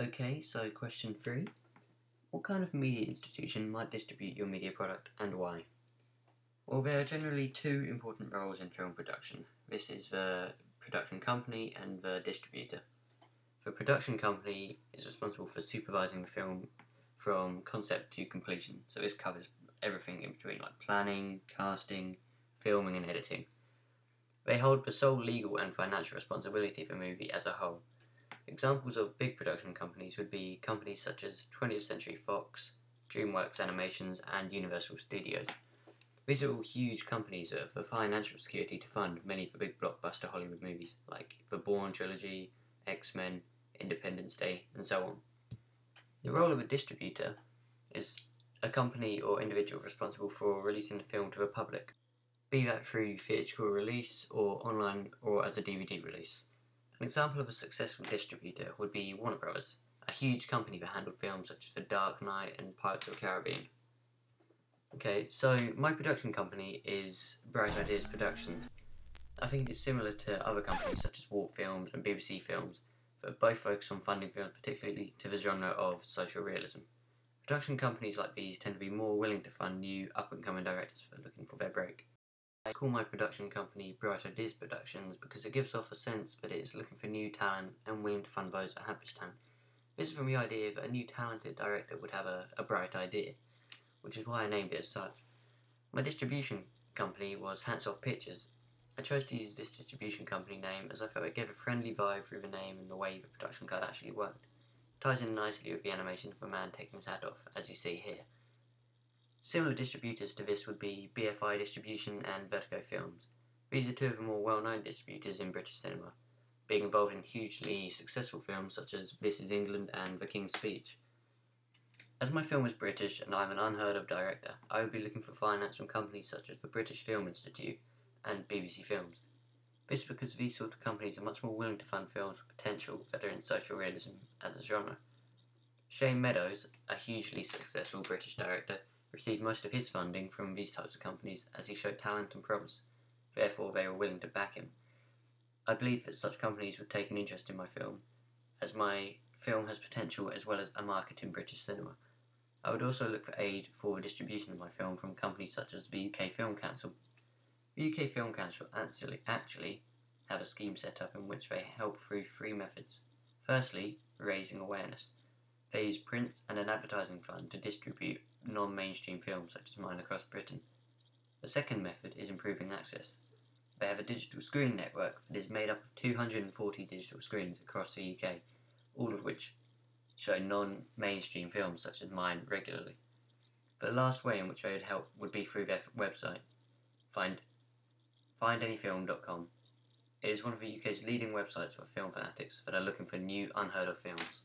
Okay, so question 3. What kind of media institution might distribute your media product and why? Well, there are generally two important roles in film production. This is the production company and the distributor. The production company is responsible for supervising the film from concept to completion, so this covers everything in between, like planning, casting, filming and editing. They hold the sole legal and financial responsibility for the movie as a whole. Examples of big production companies would be companies such as 20th Century Fox, DreamWorks Animations, and Universal Studios. These are all huge companies that have the financial security to fund many of the big blockbuster Hollywood movies, like the Bourne trilogy, X-Men, Independence Day, and so on. The role of a distributor is a company or individual responsible for releasing the film to the public, be that through theatrical release or online or as a DVD release. An example of a successful distributor would be Warner Brothers, a huge company that handled films such as The Dark Knight and Pirates of the Caribbean. Okay, so my production company is Bright Ideas Productions. I think it's similar to other companies such as Warp Films and BBC Films, that both focus on funding films particularly to the genre of social realism. Production companies like these tend to be more willing to fund new up-and-coming directors that are looking for their break. I call my production company Bright Ideas Productions because it gives off a sense that it is looking for new talent and willing to fund those that have this talent. This is from the idea that a new talented director would have a bright idea, which is why I named it as such. My distribution company was Hats Off Pictures. I chose to use this distribution company name as I felt it gave a friendly vibe through the name and the way the production card actually worked. It ties in nicely with the animation of a man taking his hat off, as you see here. Similar distributors to this would be BFI Distribution and Vertigo Films. These are two of the more well-known distributors in British cinema, being involved in hugely successful films such as This Is England and The King's Speech. As my film is British and I'm an unheard-of director, I would be looking for finance from companies such as the British Film Institute and BBC Films. This is because these sort of companies are much more willing to fund films with potential that are in social realism as a genre. Shane Meadows, a hugely successful British director, received most of his funding from these types of companies as he showed talent and promise, therefore they were willing to back him. I believe that such companies would take an interest in my film, as my film has potential as well as a market in British cinema. I would also look for aid for the distribution of my film from companies such as the UK Film Council. The UK Film Council actually have a scheme set up in which they help through three methods. Firstly, raising awareness. They use print and an advertising fund to distribute non-mainstream films such as mine across Britain. The second method is improving access. They have a digital screen network that is made up of 240 digital screens across the UK, all of which show non-mainstream films such as mine regularly. The last way in which they would help would be through their website, findanyfilm.com. It is one of the UK's leading websites for film fanatics that are looking for new, unheard of films.